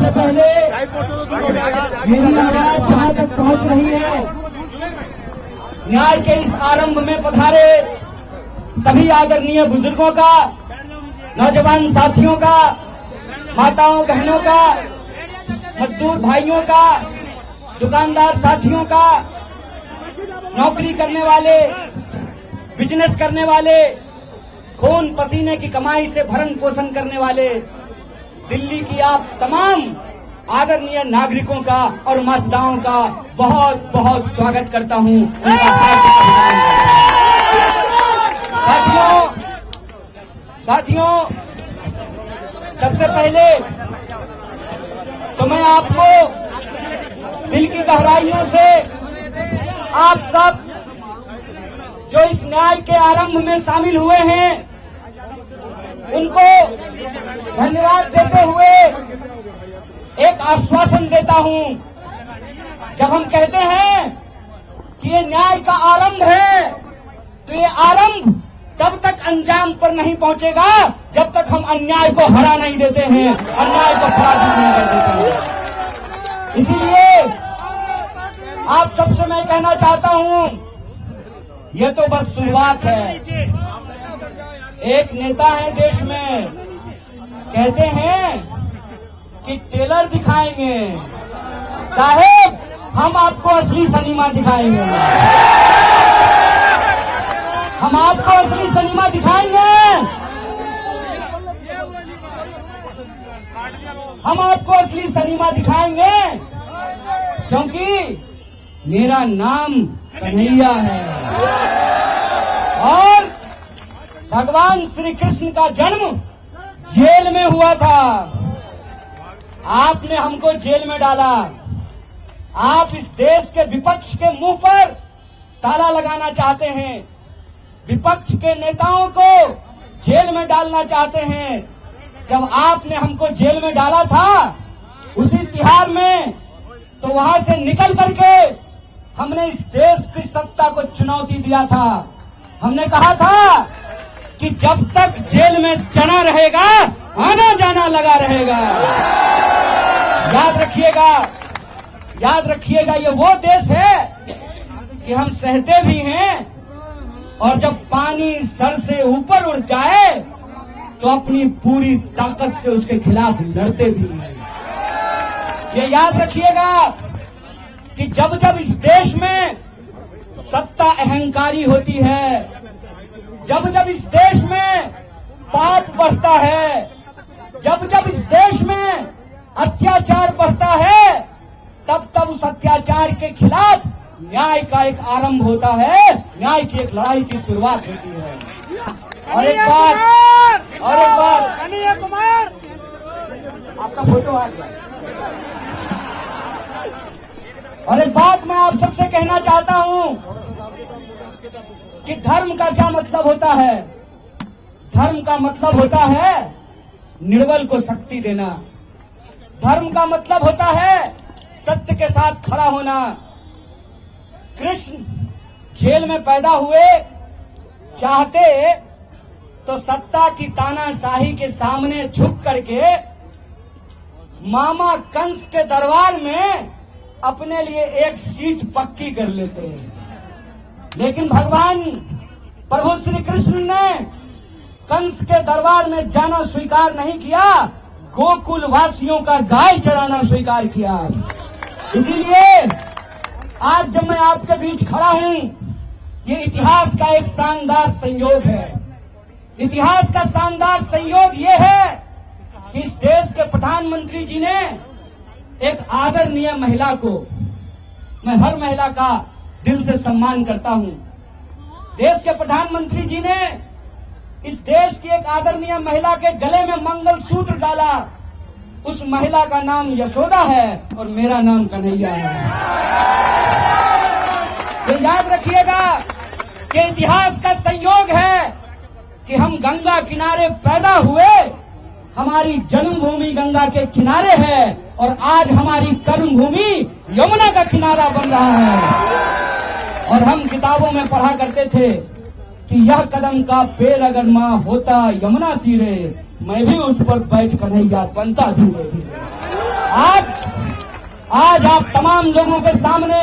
सबसे पहले मेरी आवाज जहां तक पहुंच रही है, न्याय के इस आरंभ में पधारे सभी आदरणीय बुजुर्गों का, नौजवान साथियों का, माताओं बहनों का, मजदूर भाइयों का, दुकानदार साथियों का, नौकरी करने वाले, बिजनेस करने वाले, खून पसीने की कमाई से भरण पोषण करने वाले दिल्ली की आप तमाम आदरणीय नागरिकों का और मतदाताओं का बहुत बहुत स्वागत करता हूं। साथियों, सबसे पहले तो मैं आपको दिल की गहराइयों से आप सब जो इस न्याय के आरंभ में शामिल हुए हैं उनको धन्यवाद देते हुए एक आश्वासन देता हूं। जब हम कहते हैं कि ये न्याय का आरंभ है, तो ये आरंभ तब तक अंजाम पर नहीं पहुंचेगा जब तक हम अन्याय को हरा नहीं देते हैं, अन्याय को पराजित नहीं कर देते हैं। इसीलिए आप सबसे मैं कहना चाहता हूं, ये तो बस शुरुआत है। एक नेता है देश में, कहते हैं कि टेलर दिखाएंगे, साहेब हम आपको असली सिनेमा दिखाएंगे, हम आपको असली सिनेमा दिखाएंगे, हम आपको असली सिनेमा दिखाएंगे, क्योंकि मेरा नाम कन्हैया है और भगवान श्री कृष्ण का जन्म जेल में हुआ था। आपने हमको जेल में डाला। आप इस देश के विपक्ष के मुंह पर ताला लगाना चाहते हैं, विपक्ष के नेताओं को जेल में डालना चाहते हैं। जब आपने हमको जेल में डाला था उसी तिहार में, तो वहां से निकल करके हमने इस देश की सत्ता को चुनौती दिया था। हमने कहा था कि जब तक जेल में चना रहेगा आना जाना लगा रहेगा। याद रखिएगा, ये वो देश है कि हम सहते भी हैं और जब पानी सर से ऊपर उड़ जाए तो अपनी पूरी ताकत से उसके खिलाफ लड़ते भी हैं। ये याद रखिएगा कि जब जब इस देश में सत्ता अहंकारी होती है, जब जब इस देश में पाप बढ़ता है, जब जब इस देश में अत्याचार बढ़ता है, तब तब उस अत्याचार के खिलाफ न्याय का एक आरंभ होता है, न्याय की एक लड़ाई की शुरुआत होती है। और एक बात कन्हैया कुमार, आपका फोटो आ गया। और एक बात मैं आप सबसे कहना चाहता हूं कि धर्म का क्या मतलब होता है। धर्म का मतलब होता है निर्बल को शक्ति देना। धर्म का मतलब होता है सत्य के साथ खड़ा होना। कृष्ण जेल में पैदा हुए, चाहते तो सत्ता की तानाशाही के सामने झुक करके मामा कंस के दरबार में अपने लिए एक सीट पक्की कर लेते हैं। लेकिन भगवान प्रभु श्री कृष्ण ने कंस के दरबार में जाना स्वीकार नहीं किया, गोकुल वासियों का गाय चराना स्वीकार किया। इसीलिए आज जब मैं आपके बीच खड़ा हूं, ये इतिहास का एक शानदार संयोग है। इतिहास का शानदार संयोग ये है कि इस देश के प्रधानमंत्री जी ने एक आदरणीय महिला को, मैं हर महिला का दिल से सम्मान करता हूं, देश के प्रधानमंत्री जी ने इस देश की एक आदरणीय महिला के गले में मंगलसूत्र डाला। उस महिला का नाम यशोदा है और मेरा नाम कन्हैया है। ये याद रखिएगा कि इतिहास का संयोग है कि हम गंगा किनारे पैदा हुए, हमारी जन्मभूमि गंगा के किनारे है और आज हमारी कर्मभूमि यमुना का किनारा बन रहा है। और हम किताबों में पढ़ा करते थे कि यह कदम का पेड़ अगर माँ होता यमुना तीरे, मैं भी उस पर बैठ कन्हैया बनता धीरे धीरे। आज आप तमाम लोगों के सामने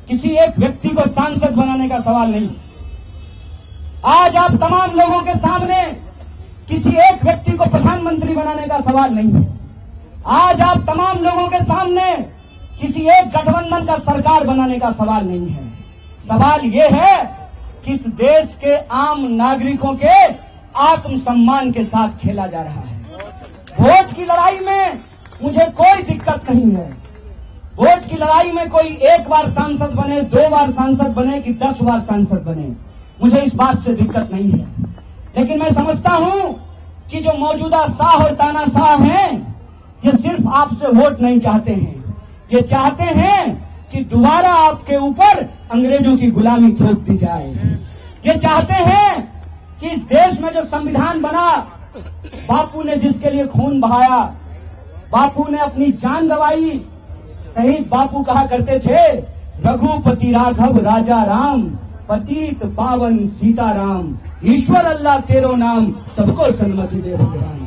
किसी एक व्यक्ति को सांसद बनाने का सवाल नहीं। आज आप तमाम लोगों के सामने किसी एक व्यक्ति को प्रधानमंत्री बनाने का सवाल नहीं है। आज आप तमाम लोगों के सामने किसी एक गठबंधन का सरकार बनाने का सवाल नहीं है। सवाल ये है कि इस देश के आम नागरिकों के आत्मसम्मान के साथ खेला जा रहा है। वोट की लड़ाई में मुझे कोई दिक्कत नहीं है। वोट की लड़ाई में कोई एक बार सांसद बने, 2 बार सांसद बने कि 10 बार सांसद बने, मुझे इस बात से दिक्कत नहीं है। लेकिन मैं समझता हूं कि जो मौजूदा शाह और तानाशाह हैं, ये सिर्फ आपसे वोट नहीं चाहते हैं, ये चाहते हैं कि दोबारा आपके ऊपर अंग्रेजों की गुलामी थोप दी जाए। ये चाहते हैं कि इस देश में जो संविधान बना, बापू ने जिसके लिए खून बहाया, बापू ने अपनी जान गंवाई, शहीद बापू कहा करते थे, रघुपति राघव राजा राम, पतित पावन सीताराम, ईश्वर अल्लाह तेरो नाम, सबको सन्मति दे भगवान।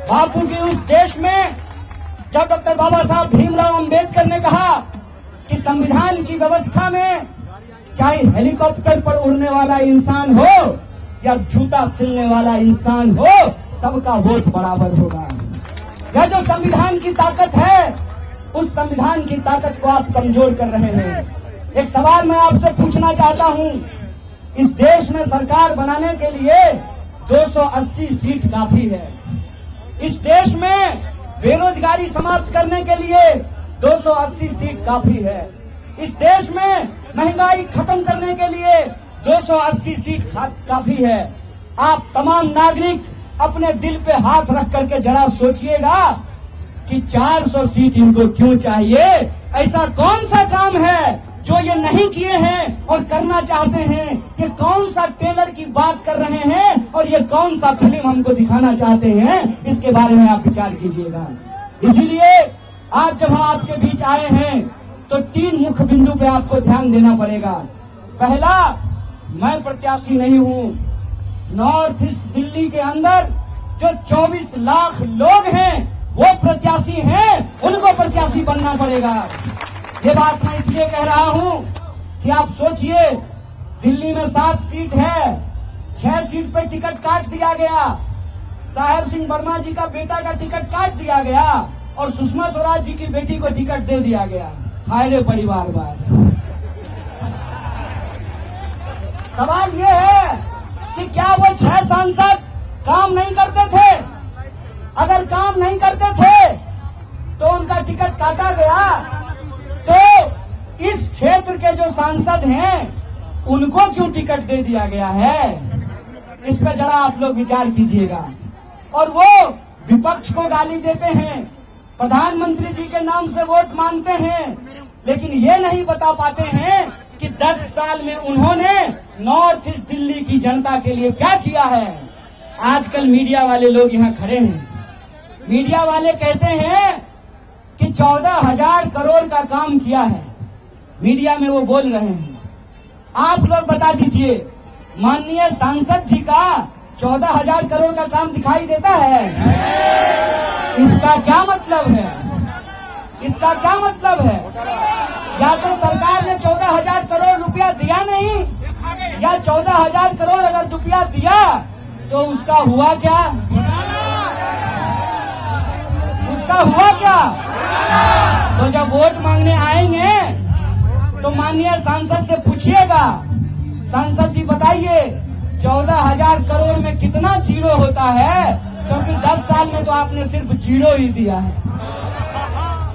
बापू के उस देश में जब डॉक्टर बाबा साहब भीमराव अंबेडकर ने कहा कि संविधान की व्यवस्था में चाहे हेलीकॉप्टर पर उड़ने वाला इंसान हो या जूता सिलने वाला इंसान हो, सबका वोट बराबर होगा। यह जो संविधान की ताकत है, उस संविधान की ताकत को आप कमजोर कर रहे हैं। एक सवाल मैं आपसे पूछना चाहता हूं, इस देश में सरकार बनाने के लिए 280 सीट काफी है। इस देश में बेरोजगारी समाप्त करने के लिए 280 सीट काफी है। इस देश में महंगाई खत्म करने के लिए 280 सीट काफी है। आप तमाम नागरिक अपने दिल पे हाथ रख करके जरा सोचिएगा कि 400 सीट इनको क्यों चाहिए? ऐसा कौन सा काम है जो ये नहीं किए हैं और करना चाहते हैं? ये कौन सा टेलर की बात कर रहे हैं और ये कौन सा फिल्म हमको दिखाना चाहते हैं? इसके बारे में आप विचार कीजिएगा। इसीलिए आज जब हम आपके बीच आए हैं तो 3 मुख्य बिंदु पे आपको ध्यान देना पड़ेगा। पहला, मैं प्रत्याशी नहीं हूं। नॉर्थ ईस्ट दिल्ली के अंदर जो 24 लाख लोग हैं वो प्रत्याशी हैं, उनको प्रत्याशी बनना पड़ेगा। ये बात मैं इसलिए कह रहा हूं कि आप सोचिए, दिल्ली में 7 सीट है, 6 सीट पे टिकट काट दिया गया। साहेब सिंह वर्मा जी का बेटा का टिकट काट दिया गया और सुषमा स्वराज जी की बेटी को टिकट दे दिया गया। हाय रे परिवारवाद। सवाल ये है कि क्या वो 6 सांसद काम नहीं करते थे? अगर काम नहीं करते थे तो उनका टिकट काटा गया, तो इस क्षेत्र के जो सांसद हैं उनको क्यों टिकट दे दिया गया है? इस पर जरा आप लोग विचार कीजिएगा। और वो विपक्ष को गाली देते हैं, प्रधानमंत्री जी के नाम से वोट मांगते हैं, लेकिन ये नहीं बता पाते हैं कि 10 साल में उन्होंने नॉर्थ ईस्ट दिल्ली की जनता के लिए क्या किया है। आजकल मीडिया वाले लोग यहाँ खड़े हैं, मीडिया वाले कहते हैं कि 14,000 करोड़ का काम किया है। मीडिया में वो बोल रहे हैं। आप लोग बता दीजिए, माननीय सांसद जी का 14,000 करोड़ का काम दिखाई देता है? इसका क्या मतलब है? इसका क्या मतलब है? या तो सरकार ने 14,000 करोड़ रुपया दिया नहीं, या 14,000 करोड़ अगर रुपया दिया तो उसका हुआ क्या? उसका हुआ क्या? तो जब वोट मांगने आएंगे तो माननीय सांसद से पूछिएगा, सांसद जी बताइए 14,000 करोड़ में कितना जीरो होता है? क्योंकि 10 साल में तो आपने सिर्फ जीरो ही दिया है।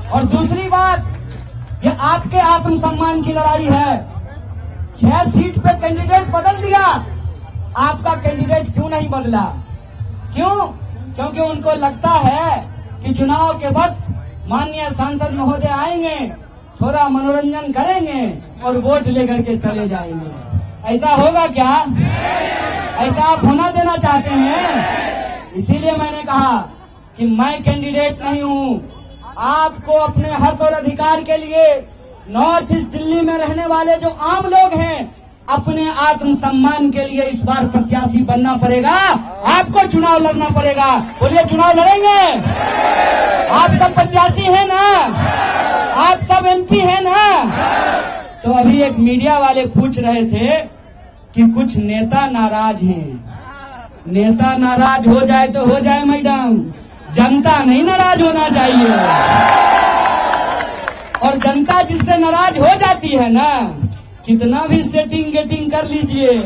और दूसरी बात, ये आपके आत्मसम्मान की लड़ाई है। 6 सीट पे कैंडिडेट बदल दिया, आपका कैंडिडेट क्यों नहीं बदला? क्यों? क्योंकि उनको लगता है कि चुनाव के वक्त माननीय सांसद महोदय आएंगे, थोड़ा मनोरंजन करेंगे और वोट लेकर के चले जाएंगे। ऐसा होगा क्या? ऐसा आप होना देना चाहते हैं? इसीलिए मैंने कहा कि मैं कैंडिडेट नहीं हूं। आपको अपने हक और अधिकार के लिए नॉर्थ ईस्ट दिल्ली में रहने वाले जो आम लोग हैं, अपने आत्मसम्मान के लिए इस बार प्रत्याशी बनना पड़ेगा। आपको चुनाव लड़ना पड़ेगा। बोलिए, चुनाव लड़ेंगे? आप सब प्रत्याशी हैं ना? सब एमपी है ना। तो अभी एक मीडिया वाले पूछ रहे थे कि कुछ नेता नाराज हैं। नेता नाराज हो जाए तो हो जाए मैडम, जनता नहीं नाराज होना चाहिए। और जनता जिससे नाराज हो जाती है ना, कितना भी सेटिंग गेटिंग कर लीजिए,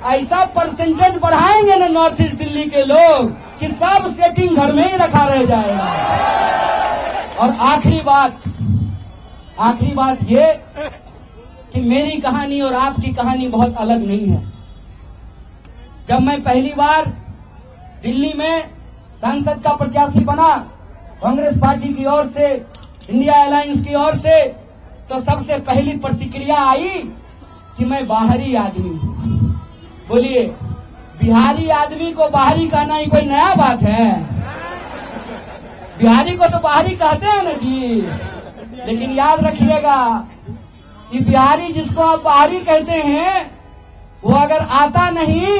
ऐसा परसेंटेज बढ़ाएंगे ना नॉर्थ ईस्ट दिल्ली के लोग कि सब सेटिंग घर में ही रखा रह जाएगा। और आखिरी बात ये कि मेरी कहानी और आपकी कहानी बहुत अलग नहीं है। जब मैं पहली बार दिल्ली में सांसद का प्रत्याशी बना कांग्रेस पार्टी की ओर से, इंडिया अलायंस की ओर से, तो सबसे पहली प्रतिक्रिया आई कि मैं बाहरी आदमी हूं। बोलिए, बिहारी आदमी को बाहरी कहना ही कोई नया बात है? बिहारी को तो बाहरी कहते हैं ना जी। लेकिन याद रखिएगा, ये बिहारी जिसको आप बाहरी कहते हैं, वो अगर आता नहीं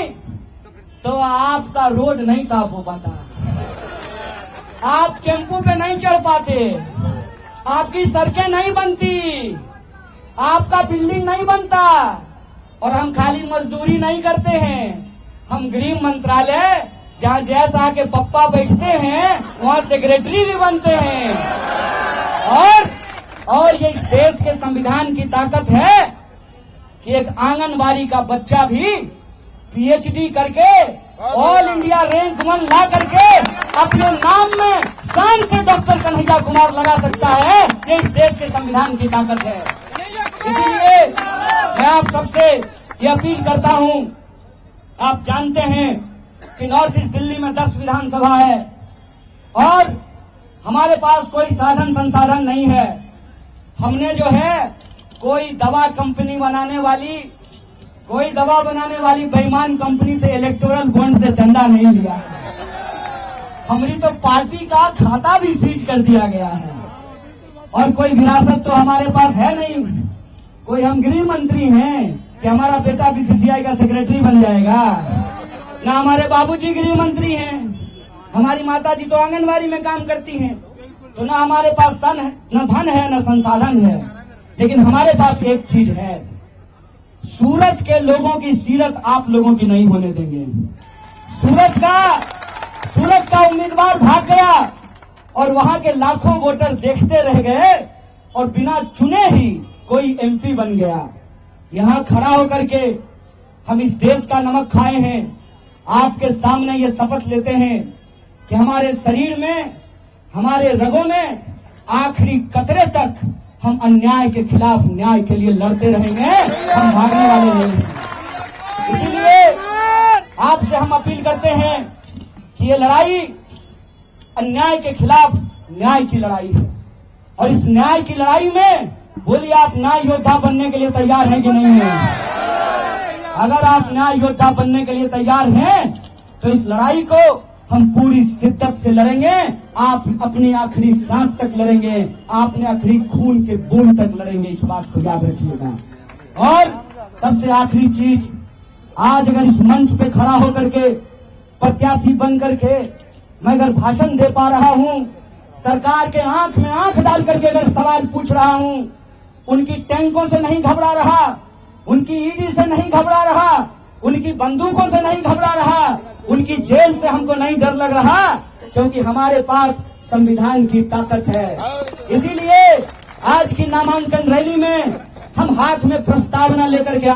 तो आपका रोड नहीं साफ हो पाता, आप टेम्पू पे नहीं चढ़ पाते, आपकी सड़कें नहीं बनती, आपका बिल्डिंग नहीं बनता। और हम खाली मजदूरी नहीं करते हैं, हम गृह मंत्रालय जहाँ जैसा के पप्पा बैठते हैं वहाँ सेक्रेटरी भी बनते हैं। और ये इस देश के संविधान की ताकत है कि एक आंगनबाड़ी का बच्चा भी पीएचडी करके ऑल इंडिया रैंक 1 ला करके अपने नाम में शान से डॉक्टर कन्हैया कुमार लगा सकता है। ये इस देश के संविधान की ताकत है। इसीलिए मैं आप सबसे ये अपील करता हूं, आप जानते हैं कि नॉर्थ ईस्ट दिल्ली में 10 विधानसभा है और हमारे पास कोई साधन संसाधन नहीं है। हमने जो है कोई दवा बनाने वाली बेईमान कंपनी से इलेक्टोरल बॉन्ड से चंदा नहीं लिया है। हमारी तो पार्टी का खाता भी सीज कर दिया गया है और कोई विरासत तो हमारे पास है नहीं। कोई हम गृह मंत्री हैं कि हमारा बेटा बीसीसीआई का सेक्रेटरी बन जाएगा? ना हमारे बाबूजी गृह मंत्री हैं, हमारी माताजी तो आंगनबाड़ी में काम करती हैं। तो ना हमारे पास न धन है न संसाधन है, लेकिन हमारे पास एक चीज है, सूरत के लोगों की सीरत आप लोगों की नहीं होने देंगे। सूरत का उम्मीदवार भाग गया और वहां के लाखों वोटर देखते रह गए और बिना चुने ही कोई एमपी बन गया। यहां खड़ा होकर के हम इस देश का नमक खाए हैं। आपके सामने ये शपथ लेते हैं कि हमारे शरीर में, हमारे रगों में आखिरी कतरे तक हम अन्याय के खिलाफ न्याय के लिए लड़ते रहेंगे, हम भागने वाले नहीं हैं। इसीलिए आपसे हम अपील करते हैं कि ये लड़ाई अन्याय के खिलाफ न्याय की लड़ाई है और इस न्याय की लड़ाई में बोलिए, आप न्याय योद्धा बनने के लिए तैयार हैं कि नहीं है? अगर आप न्याय योद्धा बनने के लिए तैयार हैं तो इस लड़ाई को हम पूरी शिद्दत से लड़ेंगे। आप अपनी आखिरी सांस तक लड़ेंगे, आपने आखिरी खून के बूंद तक लड़ेंगे, इस बात को याद रखिएगा। और सबसे आखिरी चीज, आज अगर इस मंच पे खड़ा होकर के प्रत्याशी बन करके मैं अगर भाषण दे पा रहा हूं, सरकार के आंख में आंख डाल करके अगर सवाल पूछ रहा हूं, उनकी टैंकों से नहीं घबरा रहा, उनकी ईडी से नहीं घबरा रहा, उनकी बंदूकों से नहीं घबरा रहा, उनकी जेल से हमको नहीं डर लग रहा, क्योंकि हमारे पास संविधान की ताकत है। इसीलिए आज की नामांकन रैली में हम हाथ में प्रस्तावना लेकर के